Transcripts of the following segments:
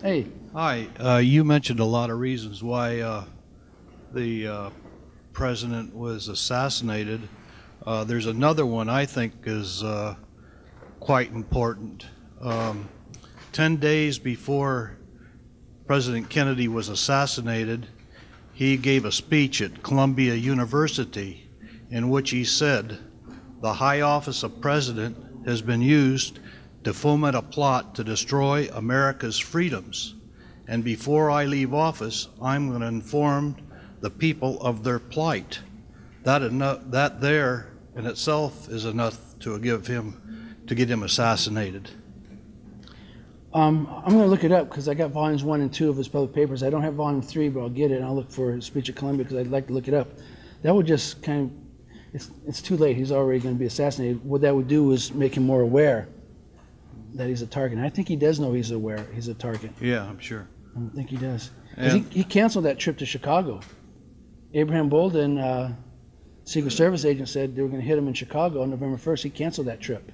Hey. Hi. You mentioned a lot of reasons why the president was assassinated. There's another one I think is quite important. 10 days before President Kennedy was assassinated, he gave a speech at Columbia University in which he said, "The high office of president has been used to foment a plot to destroy America's freedoms. And before I leave office, I'm going to inform the people of their plight." That there in itself is enough to get him assassinated. I'm going to look it up because I got volumes 1 and 2 of his public papers. I don't have volume 3, but I'll get it and I'll look for his speech at Columbia because I'd like to look it up. That would just kind of, it's too late. He's already going to be assassinated. What that would do is make him more aware that he's a target. And I think he does know he's aware he's a target. Yeah, I'm sure. I think he does. He canceled that trip to Chicago. Abraham Bolden, Secret Service agent, said they were going to hit him in Chicago on November 1st. He canceled that trip.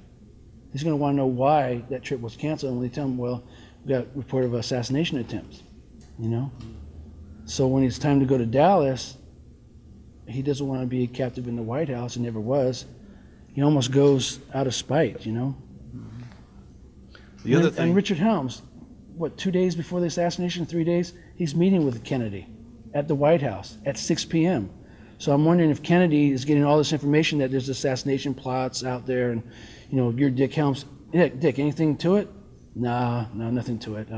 He's going to want to know why that trip was canceled. And when they tell him, well, we got a report of assassination attempt, you know? So when it's time to go to Dallas, he doesn't want to be captive in the White House. He never was. He almost goes out of spite, you know? The other thing, and Richard Helms, what, 2 days before the assassination, 3 days, he's meeting with Kennedy at the White House at 6 p.m. So I'm wondering if Kennedy is getting all this information that there's assassination plots out there, and you know, you're Dick Helms. Dick, anything to it? Nah, no, nothing to it.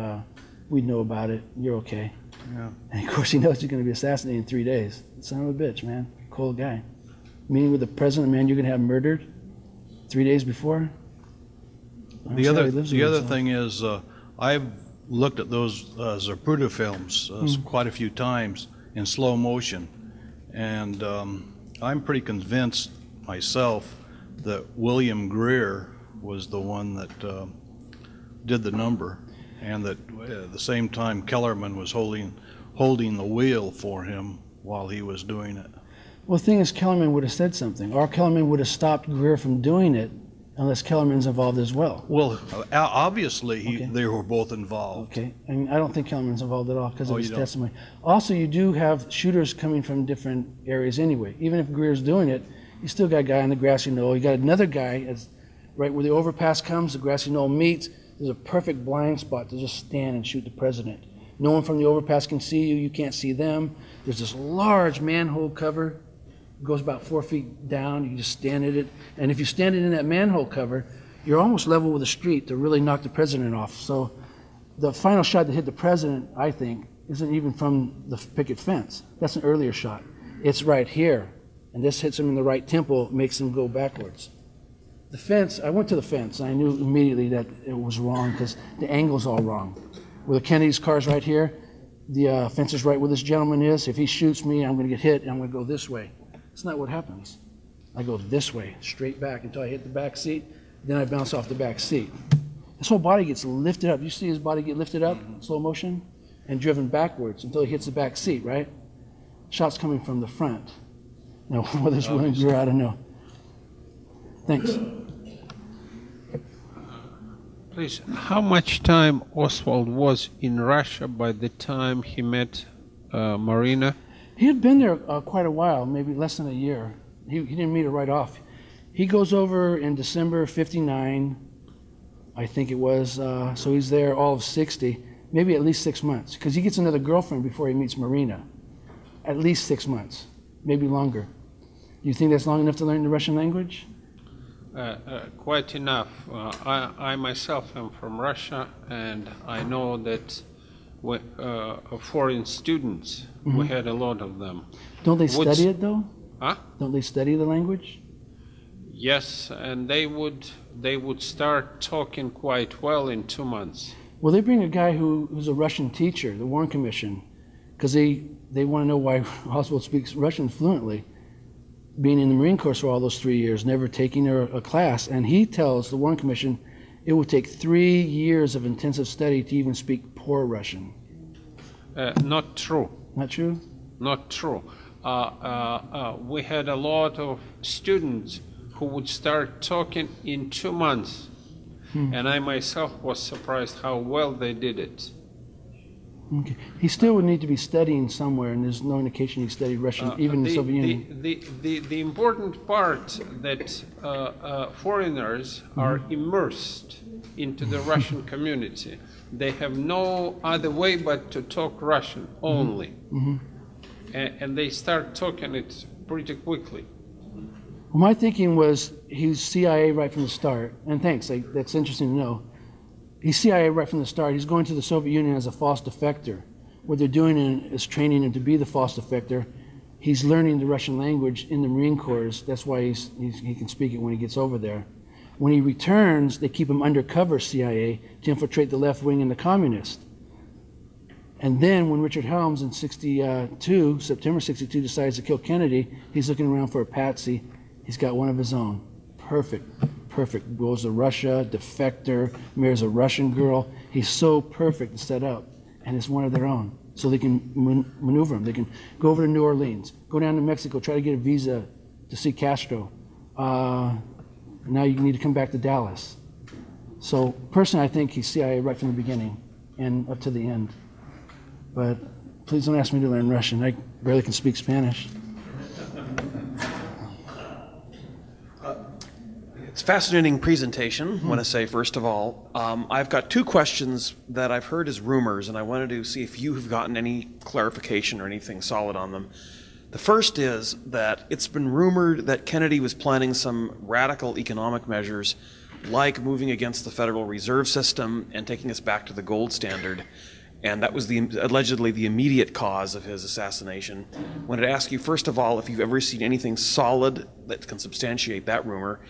We know about it. You're okay. yeah. And of course, he knows he's going to be assassinated in 3 days. Son of a bitch, man. Cold guy. Meeting with the president, man, you're going to have murdered 3 days before. The other thing is, I've looked at those Zapruder films quite a few times in slow motion, and I'm pretty convinced myself that William Greer was the one that did the number, and that at the same time Kellerman was holding the wheel for him while he was doing it. Well, the thing is, Kellerman would have said something, or Kellerman would have stopped Greer from doing it unless Kellerman's involved as well. Well, obviously they were both involved. Okay, and I don't think Kellerman's involved at all because of his testimony. Also, you do have shooters coming from different areas anyway. Even if Greer's doing it, you still got a guy on the grassy knoll. You got another guy right where the overpass comes, the grassy knoll meets. There's a perfect blind spot to just stand and shoot the president. No one from the overpass can see you. You can't see them. There's this large manhole cover. It goes about 4 feet down. You just stand at it. And if you stand in that manhole cover, you're almost level with the street to really knock the president off. So the final shot that hit the president, I think, isn't even from the picket fence. That's an earlier shot. It's right here. And this hits him in the right temple, makes him go backwards. The fence, I went to the fence, and I knew immediately that it was wrong because the angle's all wrong. Where the Kennedy's car's right here, the fence is right where this gentleman is. If he shoots me, I'm going to get hit, and I'm going to go this way. That's not what happens. I go this way, straight back until I hit the back seat, then I bounce off the back seat. His whole body gets lifted up. You see his body get lifted up, slow motion, and driven backwards until he hits the back seat, right? Shot's coming from the front. No, whether it's William Greer, I don't know. Thanks. Please, how much time Oswald was in Russia by the time he met Marina? He had been there quite a while, maybe less than a year. He didn't meet her right off. He goes over in December '59, I think it was, so he's there all of 60, maybe at least 6 months, because he gets another girlfriend before he meets Marina. At least 6 months, maybe longer. Do you think that's long enough to learn the Russian language? Quite enough. I myself am from Russia, and I know that foreign students, we had a lot of them. Don't they study it though? Huh? Don't they study the language? Yes, and they would start talking quite well in 2 months. Well, they bring a guy who's a Russian teacher, the Warren Commission, because they want to know why Oswald speaks Russian fluently, being in the Marine Corps for all those 3 years, never taking a class. And he tells the Warren Commission it would take 3 years of intensive study to even speak poor Russian. Not true. Not true? Not true. We had a lot of students who would start talking in 2 months. And I myself was surprised how well they did it. Okay. He still would need to be studying somewhere, and there's no indication he studied Russian, even in the Soviet Union. The important part that foreigners are immersed into the Russian community. They have no other way but to talk Russian only. And they start talking it pretty quickly. Well, my thinking was he's CIA right from the start, and thanks, that's interesting to know. He's CIA right from the start. He's going to the Soviet Union as a false defector. What they're doing is training him to be the false defector. He's learning the Russian language in the Marine Corps. That's why he can speak it when he gets over there. When he returns, they keep him undercover CIA to infiltrate the left wing and the communists. And then when Richard Helms in September 62, decides to kill Kennedy, he's looking around for a patsy. He's got one of his own. Perfect. Goes to Russia, defector, marries a Russian girl. He's so perfect to set up. And it's one of their own. So they can maneuver him. They can go over to New Orleans, go down to Mexico, try to get a visa to see Castro. Now you need to come back to Dallas. So personally, I think he's CIA right from the beginning and up to the end. But please don't ask me to learn Russian. I barely can speak Spanish. It's a fascinating presentation, I want to say, first of all. I've got two questions that I've heard as rumors, and I wanted to see if you have gotten any clarification or anything solid on them. The first is that it's been rumored that Kennedy was planning some radical economic measures, like moving against the Federal Reserve System and taking us back to the gold standard. And that was allegedly the immediate cause of his assassination. I wanted to ask you, first of all, if you've ever seen anything solid that can substantiate that rumor.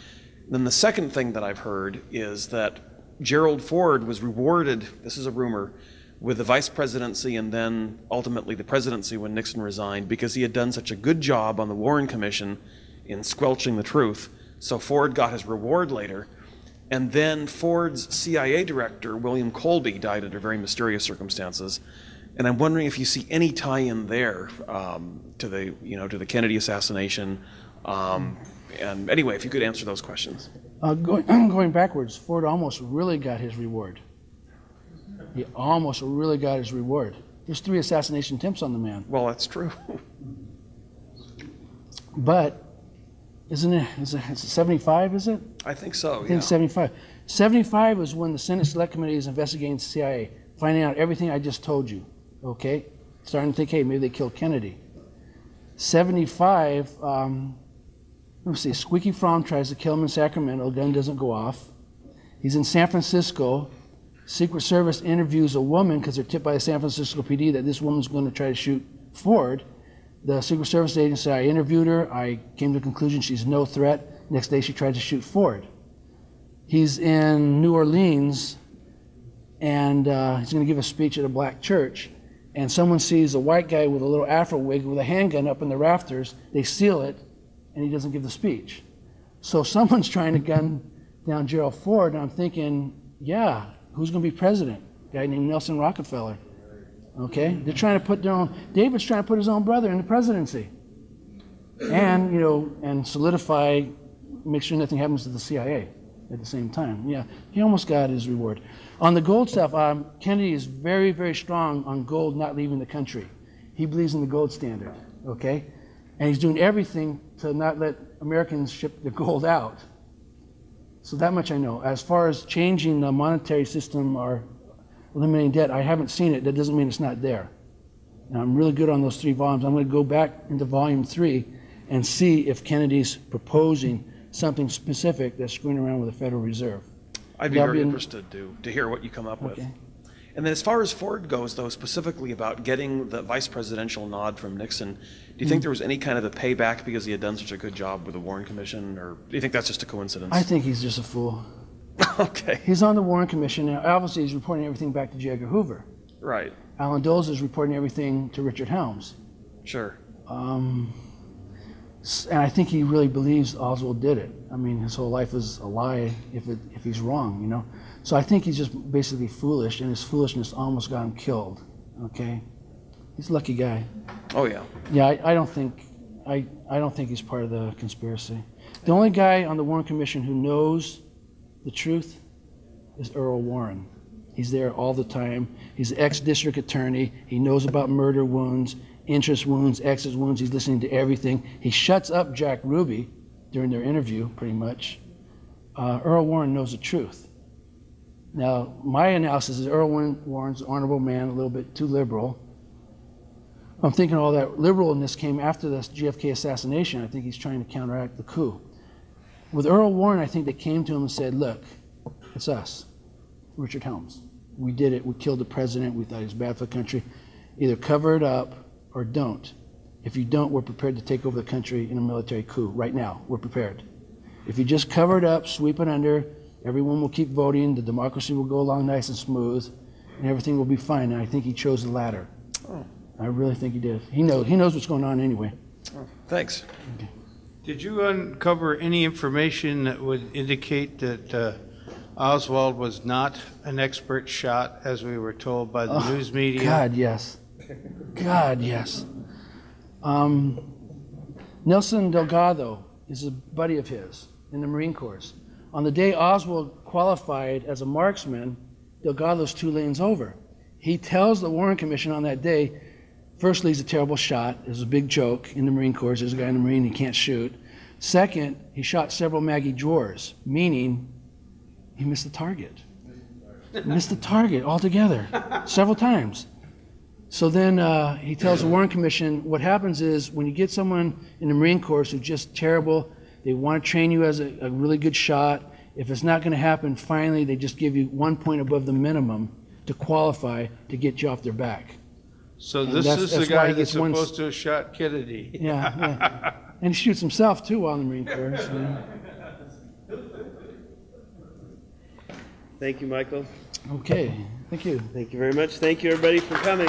Then the second thing that I've heard is that Gerald Ford was rewarded, this is a rumor, with the vice presidency and then ultimately the presidency when Nixon resigned because he had done such a good job on the Warren Commission in squelching the truth. So Ford got his reward later. And then Ford's CIA director, William Colby, died under very mysterious circumstances. And I'm wondering if you see any tie-in there to the Kennedy assassination. And anyway, if you could answer those questions. Going backwards, Ford almost really got his reward. He almost really got his reward. There's 3 assassination attempts on the man. Well, that's true. But isn't it, is it 75, is it? I think so, I think 75. 75 was when the Senate Select Committee is investigating the CIA, finding out everything I just told you, okay? Starting to think, hey, maybe they killed Kennedy. 75, let me see, Squeaky Fromm tries to kill him in Sacramento, the gun doesn't go off. He's in San Francisco. Secret Service interviews a woman because they're tipped by the San Francisco PD that this woman's going to try to shoot Ford. The Secret Service agent said, I interviewed her, I came to the conclusion she's no threat. Next day she tried to shoot Ford. He's in New Orleans and he's going to give a speech at a black church. And someone sees a white guy with a little afro wig with a handgun up in the rafters. They steal it and he doesn't give the speech. So someone's trying to gun down Gerald Ford, and I'm thinking, yeah, who's going to be president? A guy named Nelson Rockefeller. Okay, they're trying to put their own. David's trying to put his own brother in the presidency, and and solidify, make sure nothing happens to the CIA at the same time. Yeah, he almost got his reward. On the gold stuff, Kennedy is very, very strong on gold not leaving the country. He believes in the gold standard. Okay, and he's doing everything to not let Americans ship the gold out. So that much I know. As far as changing the monetary system or eliminating debt, I haven't seen it. That doesn't mean it's not there. And I'm really good on those 3 volumes. I'm going to go back into volume 3 and see if Kennedy's proposing something specific that's screwing around with the Federal Reserve. I'd be very interested to hear what you come up with. Okay. And then as far as Ford goes, though, specifically about getting the vice presidential nod from Nixon, do you think there was any kind of a payback because he had done such a good job with the Warren Commission, or do you think that's just a coincidence? I think he's just a fool. Okay. He's on the Warren Commission, and obviously he's reporting everything back to J. Edgar Hoover. Right. Alan Dulles is reporting everything to Richard Helms. Sure. And I think he really believes Oswald did it. I mean, his whole life is a lie if he's wrong, So I think he's just basically foolish, and his foolishness almost got him killed. Okay, he's a lucky guy. Oh yeah. Yeah, I don't think he's part of the conspiracy. The only guy on the Warren Commission who knows the truth is Earl Warren. He's there all the time. He's an ex-district attorney. He knows about murder wounds, interest wounds, exit wounds. He's listening to everything. He shuts up Jack Ruby during their interview, pretty much. Earl Warren knows the truth. Now, my analysis is Earl Warren's an honorable man, a little bit too liberal. I'm thinking all that liberalness came after this JFK assassination. I think he's trying to counteract the coup. With Earl Warren, I think they came to him and said, look, it's us, Richard Helms. We did it. We killed the president. We thought he was bad for the country. Either cover it up or don't. If you don't, we're prepared to take over the country in a military coup. Right now, we're prepared. If you just cover it up, sweep it under, everyone will keep voting, the democracy will go along nice and smooth, and everything will be fine. And I think he chose the latter. Oh. I really think he did. He knows what's going on anyway. Oh, thanks. Okay. Did you uncover any information that would indicate that Oswald was not an expert shot, as we were told by the news media? God, yes. God, yes. Nelson Delgado is a buddy of his in the Marine Corps. On the day Oswald qualified as a marksman, Delgado's 2 lanes over. He tells the Warren Commission on that day, firstly, he's a terrible shot. It was a big joke in the Marine Corps. There's a guy in the Marine, he can't shoot. Second, he shot several Maggie drawers, meaning he missed the target. Missed the target altogether, several times. So then he tells the Warren Commission, what happens is when you get someone in the Marine Corps who's just terrible, they want to train you as a really good shot. If it's not going to happen, finally they just give you 1 point above the minimum to qualify to get you off their back. So this is the guy that's supposed to have shot Kennedy. Yeah, yeah. And he shoots himself too while in the Marine Corps. So. Thank you, Michael. Okay, thank you. Thank you very much. Thank you, everybody, for coming.